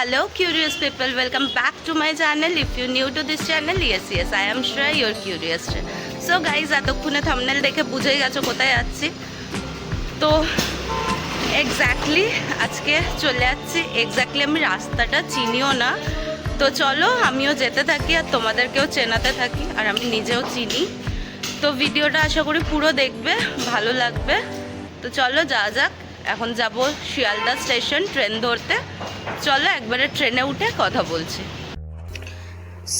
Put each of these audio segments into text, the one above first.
Hello curious people, welcome back to my channel. If you're new to this channel, yes, I am sure you're curious. So guys, এতক্ষণে thumbnail দেখে বুঝেই গেছো কোথায় যাচ্ছি। তো exactly আজকে চলে যাচ্ছি, এক্স্যাক্টলি আমি রাস্তাটা চিনিও না। তো চলো আমিও যেতে থাকি আর তোমাদেরকেও চেনাতে থাকি, আর আমি নিজেও চিনি। তো ভিডিওটা আশা করি পুরো দেখবে, ভালো লাগবে। তো চলো যাওয়া যাক। এখন যাব শিয়ালদা স্টেশন ট্রেন ধরতে। চলো একবারে ট্রেনে উঠে কথা বলছি।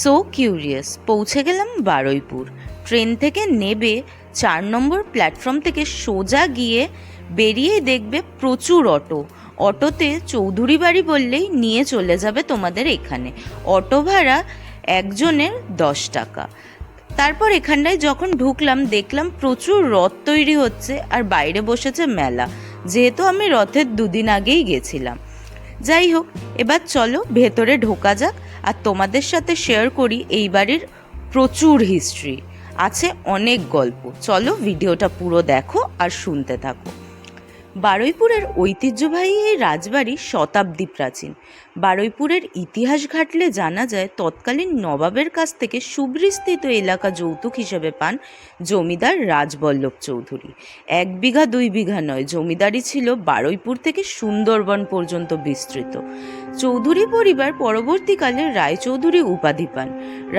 সো কিউরিয়াস, পৌঁছে গেলাম বারুইপুর। ট্রেন থেকে নেবে 4 নম্বর প্ল্যাটফর্ম থেকে সোজা গিয়ে বেরিয়েই দেখবে প্রচুর অটোতে চৌধুরী বাড়ি বললেই নিয়ে চলে যাবে তোমাদের এখানে। অটো ভাড়া একজনের 10 টাকা। তারপর এখানটায় যখন ঢুকলাম দেখলাম প্রচুর রথ তৈরি হচ্ছে আর বাইরে বসেছে মেলা, যেহেতু আমি রথের 2 দিন আগেই গেছিলাম। যাই হোক, এবার চলো ভেতরে ঢোকা যাক আর তোমাদের সাথে শেয়ার করি এই বাড়ির প্রচুর হিস্ট্রি আছে, অনেক গল্প। চলো ভিডিওটা পুরো দেখো আর শুনতে থাকো। বারুইপুরের ঐতিহ্যবাহী এই রাজবাড়ি শতাব্দী প্রাচীন। বারুইপুরের ইতিহাস ঘাটলে জানা যায় তৎকালীন নবাবের কাছ থেকে সুবিস্তৃত এলাকা যৌতুক হিসেবে পান জমিদার রাজবল্লভ চৌধুরী। 1 বিঘা 2 বিঘা নয়, জমিদারি ছিল বারুইপুর থেকে সুন্দরবন পর্যন্ত বিস্তৃত। চৌধুরী পরিবার পরবর্তীকালে রায়চৌধুরী উপাধি পান।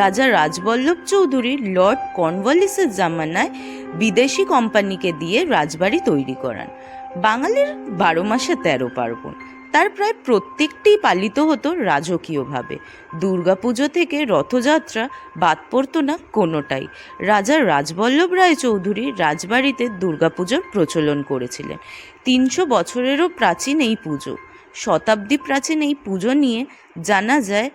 রাজা রাজবল্লভ চৌধুরী লর্ড কর্নওয়ালিসের জামানায় বিদেশি কোম্পানিকে দিয়ে রাজবাড়ি তৈরি করান। বাঙালির 12 মাসে 13 পার্বণ, তার প্রায় প্রত্যেকটি পালিত হতো রাজকীয়ভাবে। দুর্গাপুজো থেকে রথযাত্রা বাদ পড়তো না কোনোটাই। রাজা রাজবল্লভ রায় চৌধুরী রাজবাড়িতে দুর্গাপুজোর প্রচলন করেছিলেন। 300 বছরেরও প্রাচীন এই পুজো। শতাব্দী প্রাচীন এই পুজো নিয়ে জানা যায়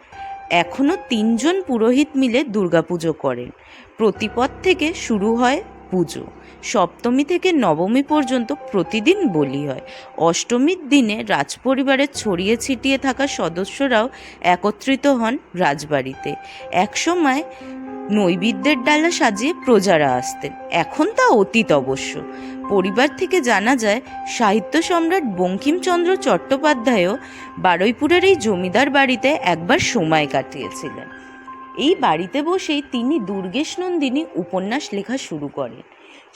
এখনও 3 জন পুরোহিত মিলে দুর্গাপুজো করেন। প্রতিপদ থেকে শুরু হয় পুজো। সপ্তমী থেকে নবমী পর্যন্ত প্রতিদিন বলি হয়। অষ্টমীর দিনে রাজপরিবারের ছড়িয়ে ছিটিয়ে থাকা সদস্যরাও একত্রিত হন রাজবাড়িতে। একসময় নৈবেদ্যের ডালা সাজিয়ে প্রজারা আসতেন, এখন তা অতীত অবশ্য। পরিবার থেকে জানা যায় সাহিত্য সম্রাট বঙ্কিমচন্দ্র চট্টোপাধ্যায়ও বারুইপুরের এই জমিদার বাড়িতে একবার সময় কাটিয়েছিলেন। এই বাড়িতে বসেই তিনি দুর্গেশ নন্দিনী উপন্যাস লেখা শুরু করেন।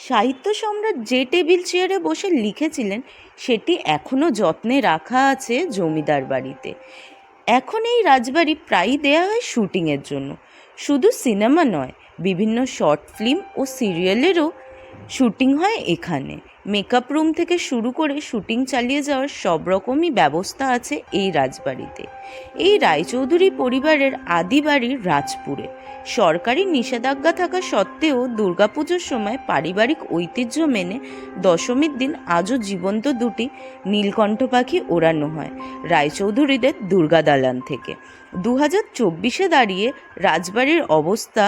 সাহিত্য সম্রাট যে টেবিল চেয়ারে বসে লিখেছিলেন সেটি এখনও যত্নে রাখা আছে জমিদার বাড়িতে। এখন এই রাজবাড়ি প্রায়ই দেয়া হয় শুটিংয়ের জন্য। শুধু সিনেমা নয়, বিভিন্ন শর্ট ফিল্ম ও সিরিয়ালেরও শুটিং হয় এখানে। মেকআপ রুম থেকে শুরু করে শুটিং চালিয়ে যাওয়ার সব রকমই ব্যবস্থা আছে এই রাজবাড়িতে। এই রায়চৌধুরী পরিবারের আদি বাড়ি রাজপুরে। সরকারি নিষেধাজ্ঞা থাকা সত্ত্বেও দুর্গাপুজোর সময় পারিবারিক ঐতিহ্য মেনে দশমীর দিন আজও জীবন্ত 2টি নীলকণ্ঠ পাখি ওড়ানো হয় রায়চৌধুরীদের দুর্গা দালান থেকে। 2024-এ দাঁড়িয়ে রাজবাড়ির অবস্থা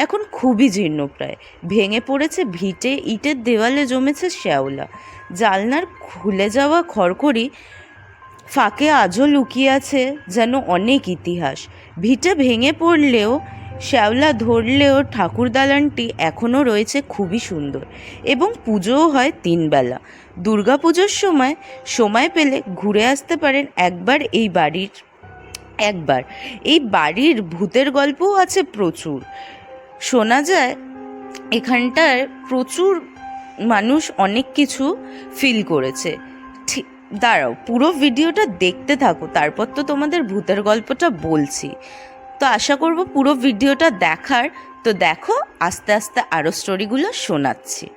এখন খুবই জীর্ণপ্রায়। ভেঙে পড়েছে ভিটে, ইটের দেওয়ালে জমেছে শ্যাওলা। জালনার খুলে যাওয়া খড়খড়ি ফাঁকে আজও লুকিয়ে আছে যেন অনেক ইতিহাস। ভিটে ভেঙে পড়লেও শ্যাওলা ধরলেও ঠাকুর দালানটি এখনও রয়েছে খুবই সুন্দর, এবং পুজোও হয় 3 বেলা। দুর্গাপুজোর সময় পেলে ঘুরে আসতে পারেন একবার এই বাড়ির ভূতের গল্পও আছে প্রচুর। শোনা যায় এখানটার প্রচুর মানুষ অনেক কিছু ফিল করেছে। ঠিক দাঁড়াও, পুরো ভিডিওটা দেখতে থাকো, তারপর তো তোমাদের ভূতের গল্পটা বলছি। তো আশা করব পুরো ভিডিওটা দেখার। তো দেখো, আস্তে আস্তে আরও স্টোরিগুলো শোনাচ্ছি।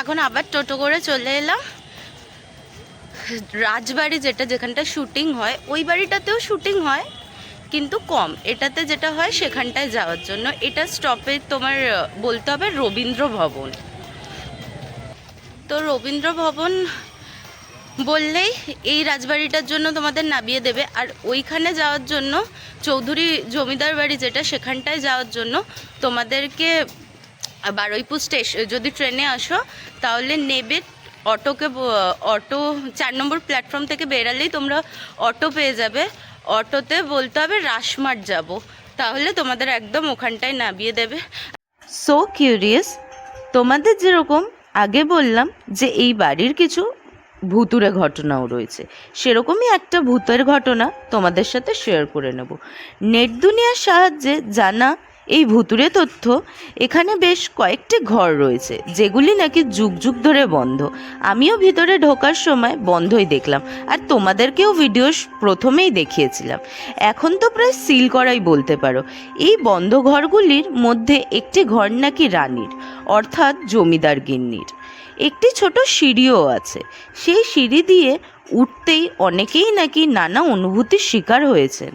এখন আবার টোটো করে চলে এলাম রাজবাড়ি, যেখানটা শুটিং হয়। ওই বাড়িটাতেও শুটিং হয় কিন্তু কম, এটাতে যেটা হয় সেখানটায় যাওয়ার জন্য। এটা স্টপে তোমার বলতে হবে রবীন্দ্র ভবন। তো রবীন্দ্র ভবন বললেই এই রাজবাড়িটার জন্য তোমাদের নামিয়ে দেবে। আর ওইখানে যাওয়ার জন্য চৌধুরী জমিদার বাড়ি যেটা, সেখানটায় যাওয়ার জন্য তোমাদেরকে বারুইপুর স্টেশন, যদি ট্রেনে আসো তাহলে নেবে অটো 4 নম্বর প্ল্যাটফর্ম থেকে বেরালেই তোমরা অটো পেয়ে যাবে। অটোতে বলতে হবে রাসমাট যাব, তাহলে তোমাদের একদম ওখানটায় নামিয়ে দেবে। সো কিউরিয়াস, তোমাদের যেরকম আগে বললাম যে এই বাড়ির কিছু ভুতুড়ে ঘটনাও রয়েছে, সেরকমই একটা ভূতের ঘটনা তোমাদের সাথে শেয়ার করে নেব। নেট দুনিয়ার সাহায্যে জানা এই ভুতুড়ে তথ্য, এখানে বেশ কয়েকটি ঘর রয়েছে যেগুলি নাকি যুগ যুগ ধরে বন্ধ। আমিও ভিতরে ঢোকার সময় বন্ধই দেখলাম, আর তোমাদেরকেও ভিডিও প্রথমেই দেখিয়েছিলাম। এখন তো প্রায় সিল করাই বলতে পারো। এই বন্ধ ঘরগুলির মধ্যে একটি ঘর নাকি রানীর, অর্থাৎ জমিদার গিন্নির। একটি ছোট সিঁড়িও আছে। সেই সিঁড়ি দিয়ে উঠতেই অনেকেই নাকি নানা অনুভূতির শিকার হয়েছেন।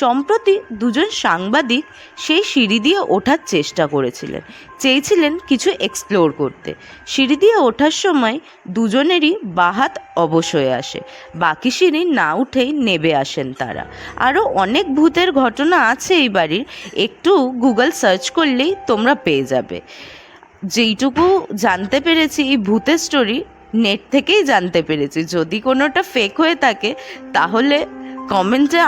সম্প্রতি দুজন সাংবাদিক সেই সিঁড়ি দিয়ে ওঠার চেষ্টা করেছিলেন, চেয়েছিলেন কিছু এক্সপ্লোর করতে। সিঁড়ি দিয়ে ওঠার সময় দুজনেরই বাহাত অবশ হয়ে আসে, বাকি সিঁড়ি না উঠেই নেবে আসেন তারা। আরও অনেক ভূতের ঘটনা আছে এই বাড়ির, একটু গুগল সার্চ করলেই তোমরা পেয়ে যাবে। যেইটুকু জানতে পেরেছি এই ভূতের স্টোরি, নেট থেকেই জানতে পেরেছি। যদি কোনোটা ফেক হয়ে থাকে তাহলে কমেন্টে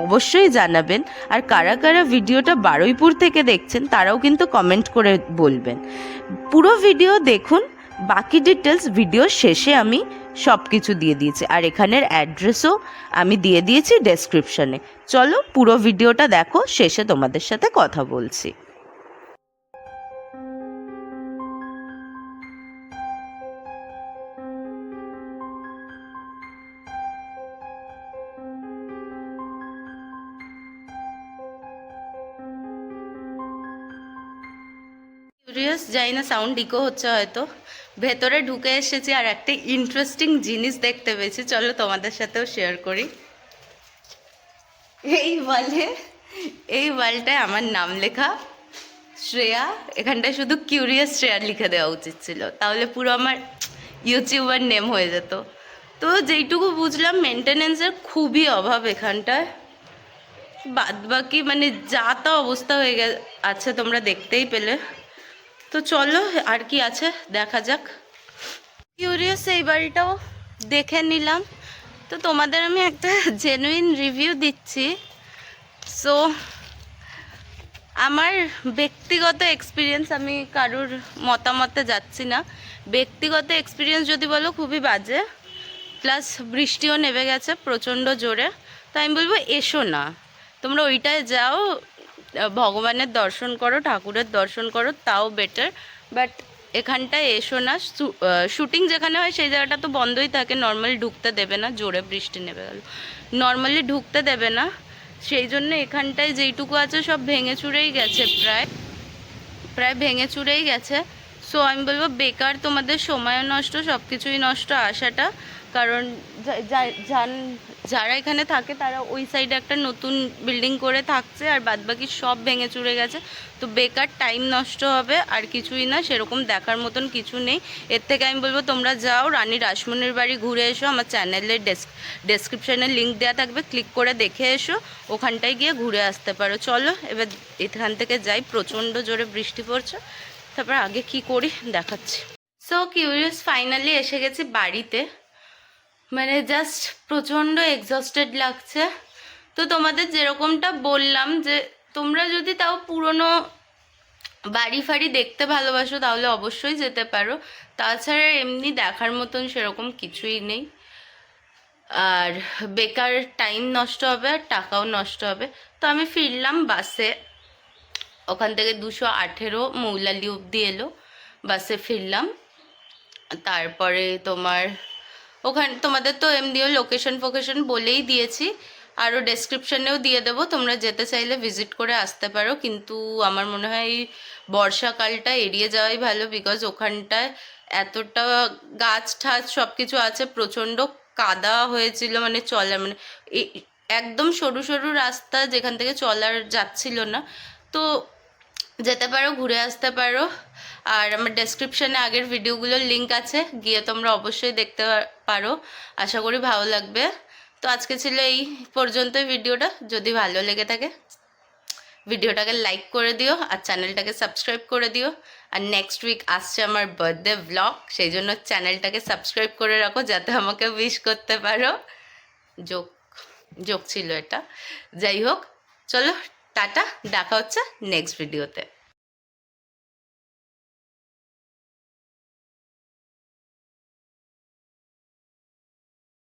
অবশ্যই জানাবেন। আর কারা কারা ভিডিওটা বারুইপুর থেকে দেখছেন তারাও কিন্তু কমেন্ট করে বলবেন। পুরো ভিডিও দেখুন, বাকি ডিটেলস ভিডিও শেষে আমি সব কিছু দিয়ে দিয়েছি, আর এখানের অ্যাড্রেসও আমি দিয়ে দিয়েছি ডেসক্রিপশানে। চলো পুরো ভিডিওটা দেখো, শেষে তোমাদের সাথে কথা বলছি। কিউরিয়াস, যাই না সাউন্ড ইকো হচ্ছে হয়তো। ভেতরে ঢুকে এসেছি আর একটা ইন্টারেস্টিং জিনিস দেখতে পেয়েছি, চলো তোমাদের সাথেও শেয়ার করি। এই ওয়ালটায় আমার নাম লেখা শ্রেয়া, এখানটায় শুধু কিউরিয়াস শ্রেয়া লিখে দেওয়া উচিত ছিল, তাহলে পুরো আমার ইউটিউবার নেম হয়ে যেত। তো যেইটুকু বুঝলাম মেনটেনেন্সের খুবই অভাব এখানটায়, বাদ বাকি মানে যা তা অবস্থা হয়ে আছে তোমরা দেখতেই পেলে। তো চলো আর কি আছে দেখা যাক। কিউরিয়াস এই বাড়িটাও দেখে নিলাম, তো তোমাদের আমি একটা জেনুইন রিভিউ দিচ্ছি। সো আমার ব্যক্তিগত এক্সপিরিয়েন্স, আমি কারুর মতামতে যাচ্ছি না, ব্যক্তিগত এক্সপিরিয়েন্স যদি বলো খুবই বাজে। প্লাস বৃষ্টিও নেমে গেছে প্রচণ্ড জোরে, তো আমি বলবো এসো না, তোমরা ওইটায় যাও, ভগবানের দর্শন করো, ঠাকুরের দর্শন করো, তাও বেটার। বাট এখানটায় এসো না। শুটিং যেখানে হয় সেই জায়গাটা তো বন্ধই থাকে, নর্মালি ঢুকতে দেবে না, জোরে বৃষ্টি নেমে গেল, নর্মালি ঢুকতে দেবে না। সেই জন্য এখানটায় যেইটুকু আছে সব ভেঙে চুরেই গেছে, প্রায় ভেঙে চুরেই গেছে। সো আমি বলবো বেকার তোমাদের সময়ও নষ্ট, সব কিছুই নষ্ট আসাটা। কারণ যারা এখানে থাকে তারা ওই সাইডে একটা নতুন বিল্ডিং করে থাকছে, আর বাদবাকি সব ভেঙে চুরে গেছে। তো বেকার টাইম নষ্ট হবে, আর কিছুই না, সেরকম দেখার মতন কিছু নেই। এর থেকে আমি বলবো তোমরা যাও রানী রাসমণির বাড়ি ঘুরে এসো, আমার চ্যানেলের ডেসক্রিপশানে লিঙ্ক দেওয়া থাকবে, ক্লিক করে দেখে এসো, ওখানটায় গিয়ে ঘুরে আসতে পারো। চলো এবার এখান থেকে যাই, প্রচণ্ড জোরে বৃষ্টি পড়ছে, তারপর আগে কি করি দেখাচ্ছি। সো কিউরিয়াস, ফাইনালি এসে গেছি বাড়িতে, মানে জাস্ট প্রচণ্ড এক্সস্টেড লাগছে। তো তোমাদের যেরকমটা বললাম যে তোমরা যদি তাও পুরনো বাড়ি ফাড়ি দেখতে ভালোবাসো তাহলে অবশ্যই যেতে পারো, তাছাড়া এমনি দেখার মতন সেরকম কিছুই নেই। আর বেকার টাইম নষ্ট হবে আর টাকাও নষ্ট হবে। তো আমি ফিরলাম বাসে, ওখান থেকে 218 মৌলালি অবধি এলো, বাসে ফিরলাম। তারপরে ওখানে তোমাদের তো এমনিও লোকেশন ফোকেশন বলেই দিয়েছি, আরও ডেসক্রিপশানেও দিয়ে দেবো, তোমরা যেতে চাইলে ভিজিট করে আসতে পারো। কিন্তু আমার মনে হয় বর্ষাকালটা এড়িয়ে যাওয়াই ভালো, বিকজ ওখানটায় এতটা গাছ ঠাছ সব কিছু আছে, প্রচণ্ড কাদা হয়েছিল, মানে চলার মানে একদম সরু সরু রাস্তা যেখান থেকে চলার যাচ্ছিল না। তো যেতে পারো, ঘুরে আসতে পারো। আর আমার ডেসক্রিপশানে আগের ভিডিওগুলোর লিঙ্ক আছে, গিয়ে তোমরা অবশ্যই দেখতে পারো, আশা করি ভালো লাগবে। তো আজকে ছিল এই পর্যন্তই ভিডিওটা। যদি ভালো লেগে থাকে ভিডিওটাকে লাইক করে দিও আর চ্যানেলটাকে সাবস্ক্রাইব করে দিও। আর নেক্সট উইক আসছে আমার বার্থডে ব্লগ, সেই জন্য চ্যানেলটাকে সাবস্ক্রাইব করে রাখো যাতে আমাকে উইশ করতে পারো। জোক জোক ছিল এটা। যাই হোক, চলো টাটা, দেখা হচ্ছে নেক্সট ভিডিওতে।